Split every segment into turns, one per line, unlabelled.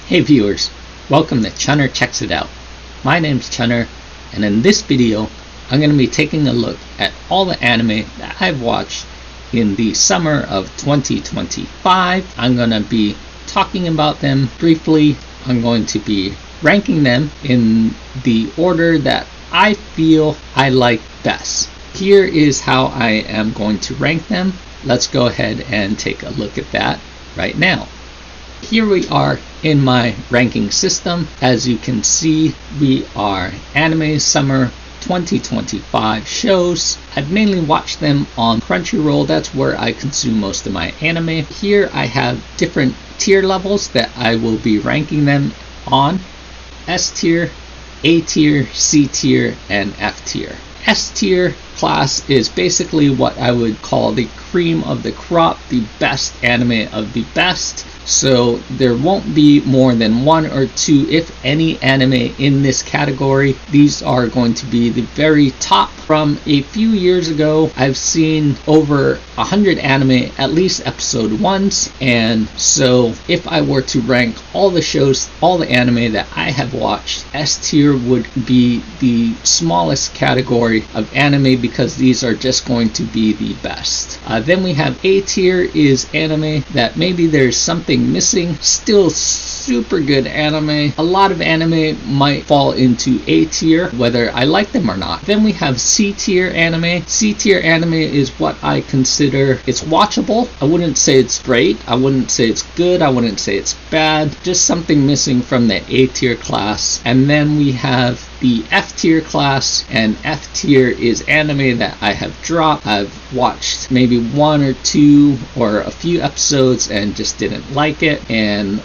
Hey viewers, welcome to Chunner Checks It Out. My name's Chunner, and in this video I'm going to be taking a look at all the anime that I've watched in the summer of 2025. I'm going to be talking about them briefly. I'm going to be ranking them in the order that I feel I like best. Here is how I am going to rank them. Let's go ahead and take a look at that right now. Here we are in my ranking system. As you can see, we are anime summer 2025 shows. I've mainly watched them on Crunchyroll. That's where I consume most of my anime. Here I have different tier levels that I will be ranking them on: S tier, A tier, C tier, and F tier. S tier class is basically what I would call the cream of the crop, the best anime of the best. So there won't be more than one or two, if any, anime in this category. These are going to be the very top. From a few years ago, I've seen over 100 anime, at least episode 1s, and so if I were to rank all the shows, all the anime that I have watched, S tier would be the smallest category of anime because these are just going to be the best. Then we have A tier, is anime that maybe there's something missing. Still super good anime. A lot of anime might fall into A tier, whether I like them or not. Then we have C tier anime. C tier anime is what I consider, it's watchable. I wouldn't say it's great. I wouldn't say it's good. I wouldn't say it's bad. Just something missing from the A tier class. And then we have the F tier class, and F tier is anime that I have dropped. I've watched maybe one or two or a few episodes and just didn't like it,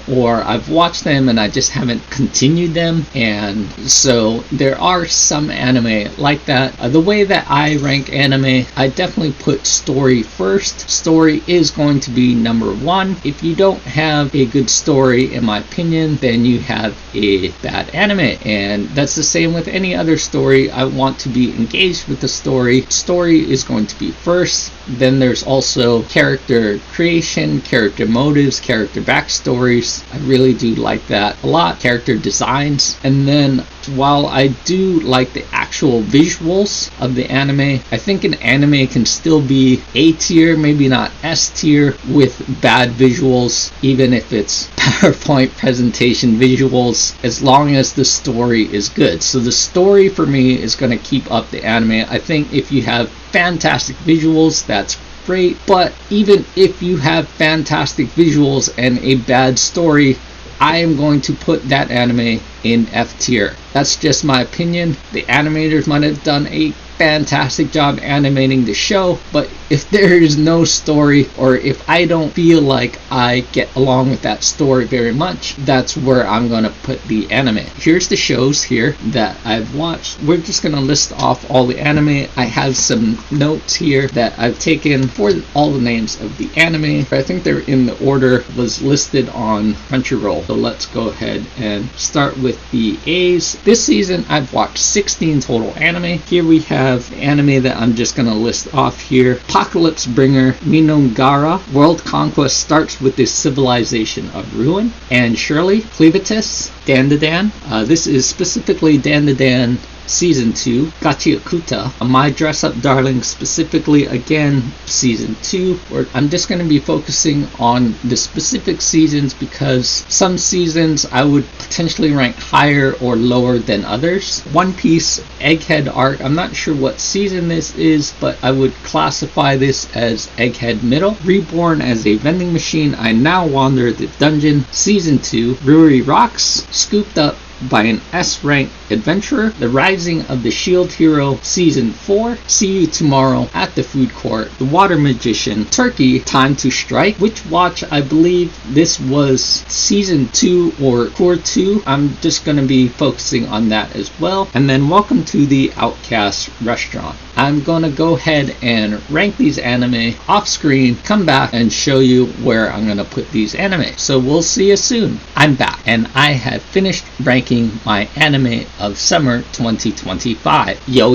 or I've watched them and I just haven't continued them. And so there are some anime like that. The way that I rank anime, I definitely put story first. Story is going to be number one. If you don't have a good story, in my opinion, then you have a bad anime, and that's the same with any other story. I want to be engaged with the story. Story is going to be first. Then there's also character creation, character motives, character backstories. I really do like that a lot. Character designs. And then while I do like the actual visuals of the anime, I think an anime can still be A tier, maybe not S tier, with bad visuals, even if it's PowerPoint presentation visuals, as long as the story is good. So the story for me is going to keep up the anime. I think if you have fantastic visuals, that's great, but even if you have fantastic visuals and a bad story, I am going to put that anime in F tier. That's just my opinion. The animators might have done a fantastic job animating the show, but if there is no story, or if I don't feel like I get along with that story very much, that's where I'm going to put the anime. Here's the shows here that I've watched. We're just going to list off all the anime. I have some notes here that I've taken for all the names of the anime. I think they're in the order was listed on Crunchyroll. So let's go ahead and start with the A's. This season I've watched 16 total anime. Here we have the anime that I'm just going to list off here. Apocalypse Bringer, Minogara. World Conquest starts with the civilization of ruin. And Shirley, Clevitus, Dandadan. This is specifically Dandadan Season 2, Gachiakuta, My Dress Up Darling, specifically again Season 2, where I'm just going to be focusing on the specific seasons because some seasons I would potentially rank higher or lower than others. One Piece Egghead Arc, I'm not sure what season this is, but I would classify this as Egghead Middle. Reborn as a Vending Machine, I Now Wander the Dungeon, Season 2, Ruri Rocks, Scooped Up by an S-rank adventurer, The Rising of the Shield Hero, Season 4, See You Tomorrow at the Food Court, The Water Magician, Turkey, Time to Strike, Witch Watch, I believe this was Season 2 or Core 2. I'm just going to be focusing on that as well. And then Welcome to the Outcast Restaurant. I'm gonna go ahead and rank these anime off screen, come back and show you where I'm gonna put these anime. So we'll see you soon. I'm back and I have finished ranking my anime of summer 2025. Yo,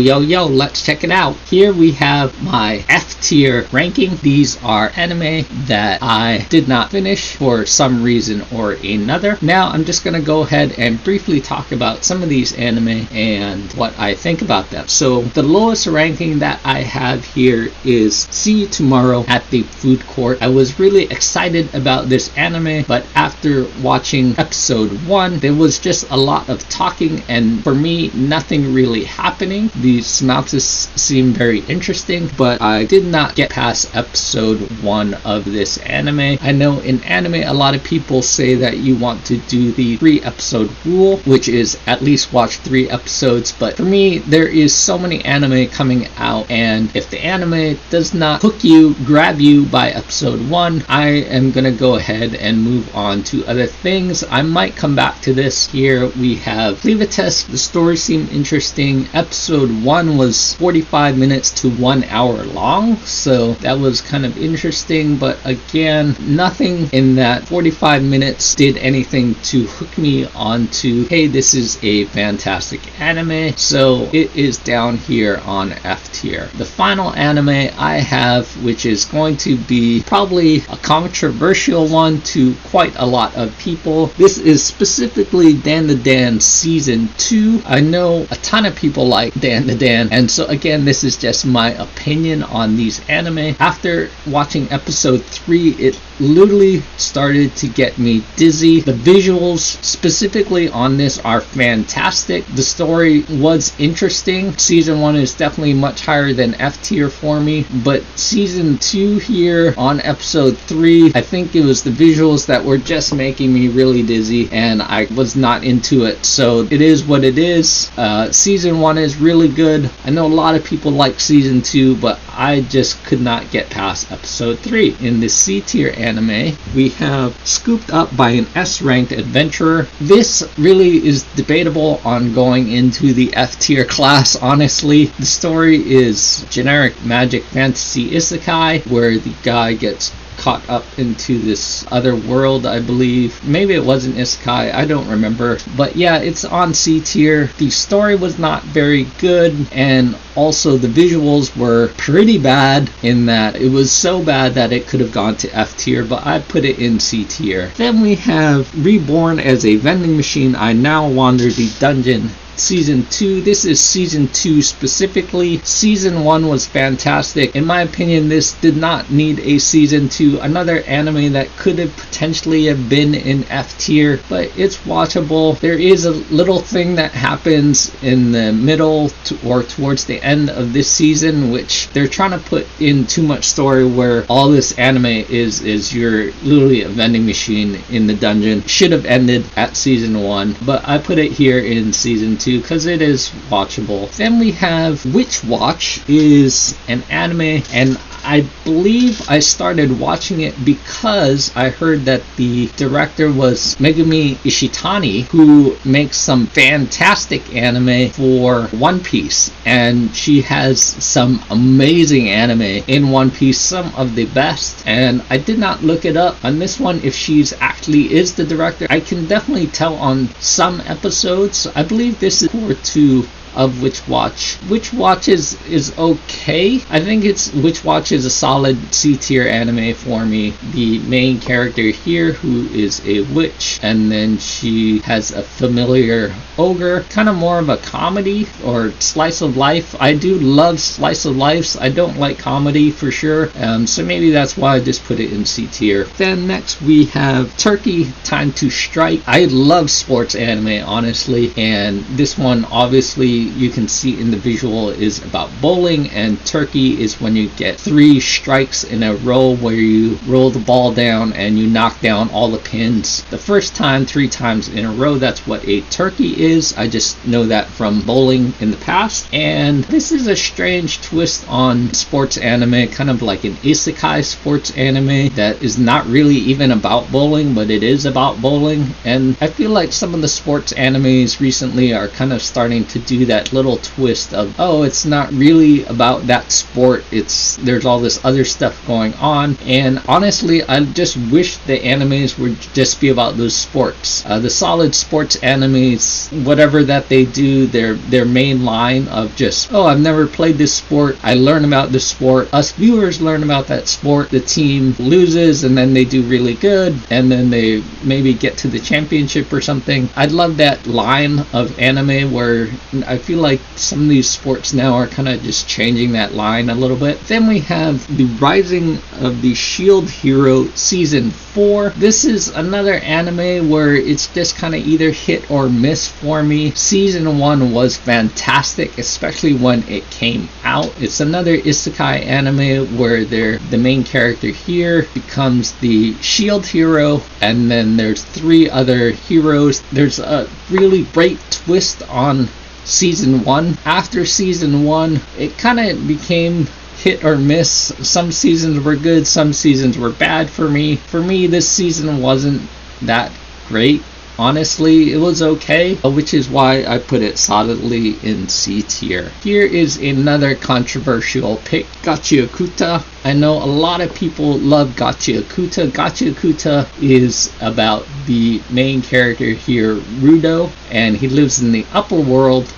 let's check it out. Here we have my F tier ranking. These are anime that I did not finish for some reason or another. Now I'm just gonna go ahead and briefly talk about some of these anime and what I think about them. So the lowest ranking that I have here is See You Tomorrow at the Food Court. I was really excited about this anime, but after watching episode 1, there was just a lot of talking and for me nothing really happening. The synopsis seemed very interesting, but I did not get past episode 1 of this anime. I know in anime a lot of people say that you want to do the 3-episode rule, which is at least watch 3 episodes, but for me there is so many anime coming out, and if the anime does not hook you, grab you by episode 1, I am gonna go ahead and move on to other things. I might come back to this. Here we have Leave a Test. The story seemed interesting. Episode 1 was 45 minutes to 1 hour long, so that was kind of interesting, but again, nothing in that 45 minutes did anything to hook me onto, hey, this is a fantastic anime, so it is down here on F tier. The final anime I have, which is going to be probably a controversial one to quite a lot of people. This is specifically Dan the Dan Season 2. I know a ton of people like Dan the Dan, and so again, this is just my opinion on these anime. After watching episode 3, it literally started to get me dizzy. The visuals specifically on this are fantastic. The story was interesting. Season 1 is definitely much higher than F tier for me, but season 2 here on episode 3, I think it was the visuals that were just making me really dizzy and I was not into it. So it is what it is. Season 1 is really good. I know a lot of people like season 2, but I just could not get past episode 3. In the C tier anime, we have Scooped Up by an S-ranked adventurer. This really is debatable on going into the F tier class, honestly. The story is generic magic fantasy isekai where the guy gets caught up into this other world, I believe. Maybe it wasn't isekai, I don't remember. But yeah, it's on C tier. The story was not very good, and also the visuals were pretty bad in that it was so bad that it could have gone to F tier, but I put it in C tier. Then we have Reborn as a Vending Machine, I Now Wander the Dungeon. Season 2. This is Season 2 specifically. Season 1 was fantastic. In my opinion, this did not need a Season 2. Another anime that could have potentially have been in F tier, but it's watchable. There is a little thing that happens in the middle or towards the end of this season, which they're trying to put in too much story where all this anime is you're literally a vending machine in the dungeon. Should have ended at Season 1, but I put it here in Season 2 because it is watchable. Then we have Witch Watch, is an anime, and I believe I started watching it because I heard that the director was Megumi Ishitani, who makes some fantastic anime for One Piece, and she has some amazing anime in One Piece, some of the best, and I did not look it up on this one if she's actually is the director. I can definitely tell on some episodes. I believe this is core 2 of Witch Watch. Witch Watch is okay. I think Witch Watch is a solid C tier anime for me. The main character here, who is a witch, and then she has a familiar ogre, kind of more of a comedy or slice of life. I do love slice of lives. I don't like comedy for sure, so maybe that's why I just put it in C tier. Then next we have Turkey Time to Strike. I love sports anime, honestly, and this one obviously you can see in the visual is about bowling, and turkey is when you get 3 strikes in a row where you roll the ball down and you knock down all the pins. The first time 3 times in a row, that's what a turkey is. I just know that from bowling in the past. And this is a strange twist on sports anime, kind of like an isekai sports anime that is not really even about bowling, but it is about bowling. And I feel like some of the sports animes recently are kind of starting to do that that little twist of, oh, it's not really about that sport, there's all this other stuff going on. And honestly, I just wish the animes would just be about those sports. The solid sports animes, whatever that they do, their main line of just, oh, I've never played this sport, I learn about this sport, us viewers learn about that sport, the team loses and then they do really good and then they maybe get to the championship or something. I'd love that line of anime where I feel like some of these sports now are kind of just changing that line a little bit. Then we have the Rising of the Shield Hero Season 4. This is another anime where it's just kind of either hit or miss for me. Season 1 was fantastic, especially when it came out. It's another isekai anime where the main character here becomes the shield hero, and then there's 3 other heroes. There's a really great twist on Season 1. After Season 1, it kind of became hit or miss. Some seasons were good, some seasons were bad for me. For me, this season wasn't that great. Honestly, it was okay, which is why I put it solidly in C tier. Here is another controversial pick, Gachiakuta. I know a lot of people love Gachiakuta. Gachiakuta is about the main character here, Rudo, and he lives in the upper world.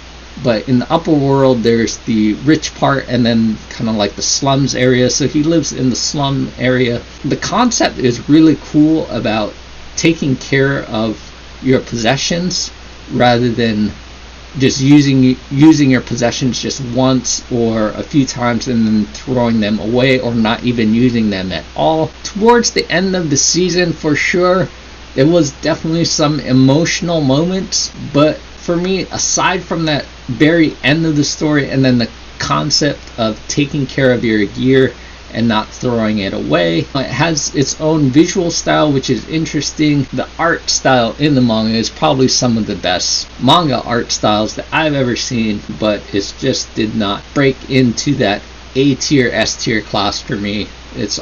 But in the upper world, there's the rich part and then kind of like the slums area. So he lives in the slum area. The concept is really cool about taking care of your possessions rather than just using your possessions just once or a few times and then throwing them away or not even using them at all. Towards the end of the season, for sure, there was definitely some emotional moments, but for me, aside from that very end of the story and then the concept of taking care of your gear and not throwing it away, it has its own visual style, which is interesting. The art style in the manga is probably some of the best manga art styles that I've ever seen, but it just did not break into that A tier, S tier class for me. It's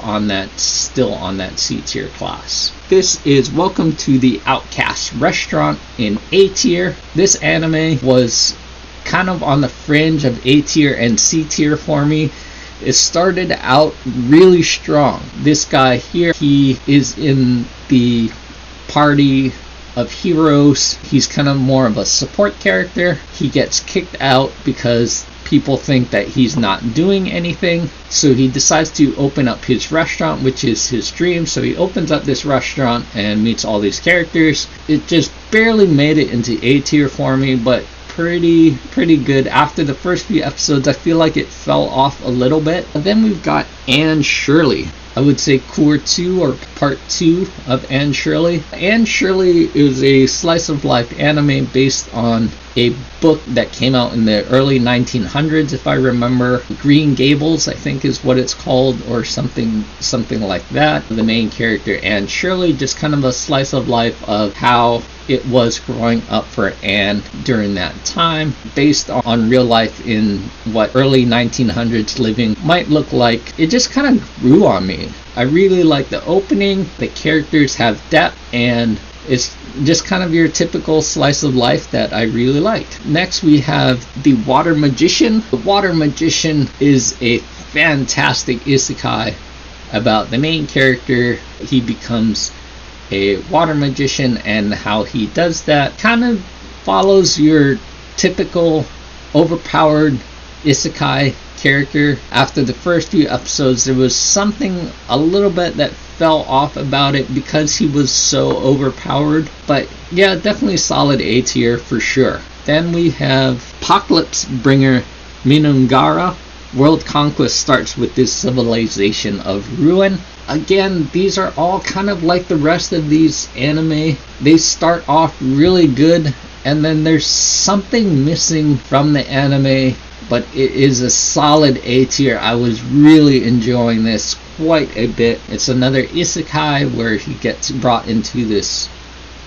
still on that C tier class. This is Welcome to the Outcast Restaurant in A tier. This anime was kind of on the fringe of A tier and C tier for me. It started out really strong. This guy here, he is in the party of heroes. He's kind of more of a support character. He gets kicked out because people think that he's not doing anything, so he decides to open up his restaurant, which is his dream. So he opens up this restaurant and meets all these characters. It just barely made it into A tier for me, but pretty good. After the first few episodes, I feel like it fell off a little bit. And then we've got Anne Shirley. I would say Core 2 or Part 2 of Anne Shirley. Anne Shirley is a slice of life anime based on a book that came out in the early 1900s, if I remember. Green Gables, I think is what it's called, or something like that. The main character, Anne Shirley, just kind of a slice of life of how it was growing up for Anne during that time, based on real life in what early 1900s living might look like. It just kind of grew on me. I really like the opening. The characters have depth, and it's just kind of your typical slice of life that I really liked. Next, we have The Water Magician. The Water Magician is a fantastic isekai about the main character. He becomes a water magician, and how he does that kind of follows your typical overpowered isekai character. After the first few episodes, there was something a little bit that fell off about it because he was so overpowered, but yeah, definitely solid A tier for sure. Then we have Apocalypse Bringer Minungara. World conquest starts with this civilization of ruin. Again, these are all kind of like the rest of these anime. They start off really good, and then there's something missing from the anime, but it is a solid A tier. I was really enjoying this quite a bit. It's another isekai where he gets brought into this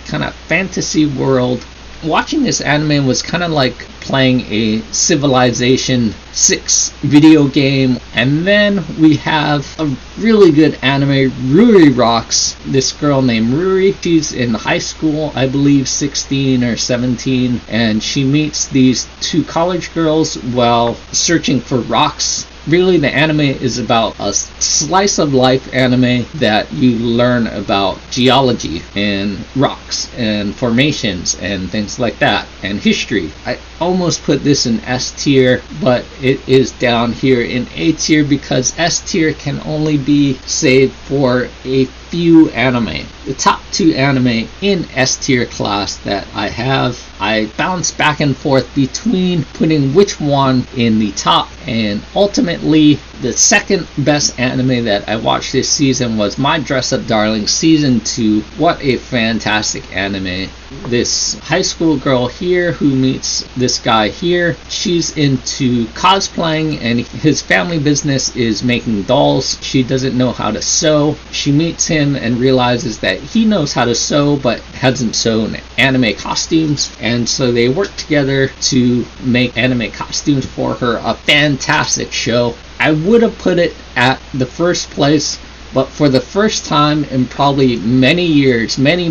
kind of fantasy world, watching this anime was kind of like playing a Civilization 6 video game. And then we have a really good anime, Ruri Rocks. This girl named Ruri, she's in high school, I believe 16 or 17, and she meets these two college girls while searching for rocks. Really, the anime is about a slice of life anime that you learn about geology and rocks and formations and things like that, and history. I almost put this in S tier, but it is down here in A tier because S tier can only be saved for a few anime. The top 2 anime in S tier class that I have, I bounce back and forth between putting which one in the top, and ultimately the second best anime that I watched this season was My Dress Up Darling Season 2. What a fantastic anime. This high school girl here who meets this guy here, she's into cosplaying and his family business is making dolls. She doesn't know how to sew. She meets him and realizes that he knows how to sew but hasn't sewn anime costumes, and so they work together to make anime costumes for her. A fantastic show. I would have put it at the first place, but for the first time in probably many years, many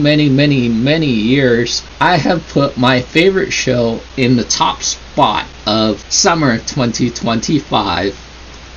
years, I have put my favorite show in the top spot of summer 2025.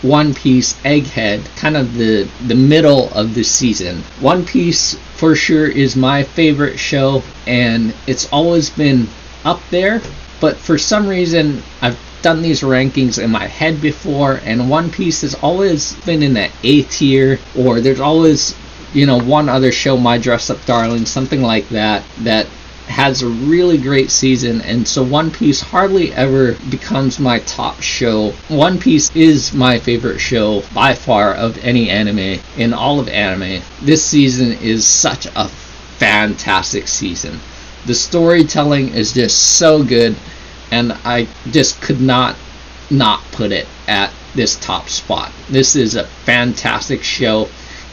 One Piece Egghead, kind of the middle of the season. One Piece for sure is my favorite show, and it's always been up there, but for some reason I've done these rankings in my head before, and One Piece has always been in that A tier, or there's always, one other show, My Dress Up Darling, something like that, that has a really great season, and so One Piece hardly ever becomes my top show. One Piece is my favorite show by far of any anime in all of anime. This season is such a fantastic season. The storytelling is just so good, and I just could not put it at this top spot. This is a fantastic show.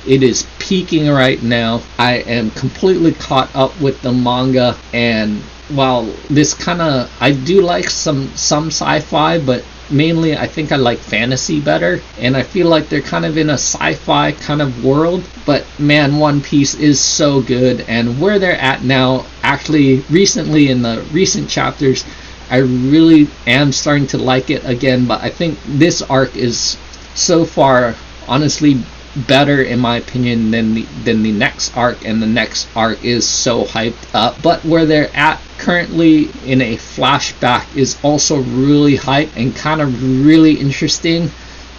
It is peaking right now. I am completely caught up with the manga, and while this I do like some sci-fi, but mainly I think I like fantasy better, and I feel like they're kind of in a sci-fi kind of world. But man, One Piece is so good, and where they're at now, actually recently in the recent chapters, I really am starting to like it again. But I think this arc is so far honestly better in my opinion than the next arc, and the next arc is so hyped up. But where they're at currently in a flashback is also really hyped and kind of really interesting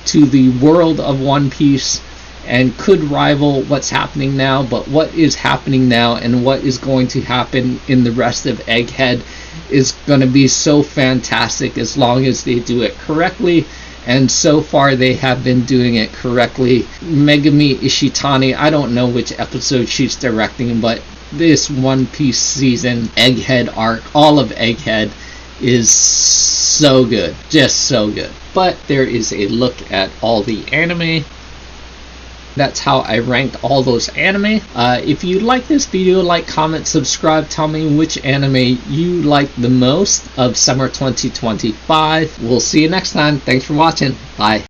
to the world of One Piece, and could rival what's happening now. But what is happening now and what is going to happen in the rest of Egghead is going to be so fantastic as long as they do it correctly. And so far they have been doing it correctly. Megumi Ishitani, I don't know which episode she's directing, but this One Piece season, Egghead arc, all of Egghead is so good. Just so good. But there is a look at all the anime. That's how I ranked all those anime. If you like this video, like, comment, subscribe. Tell me which anime you like the most of summer 2025. We'll see you next time. Thanks for watching. Bye.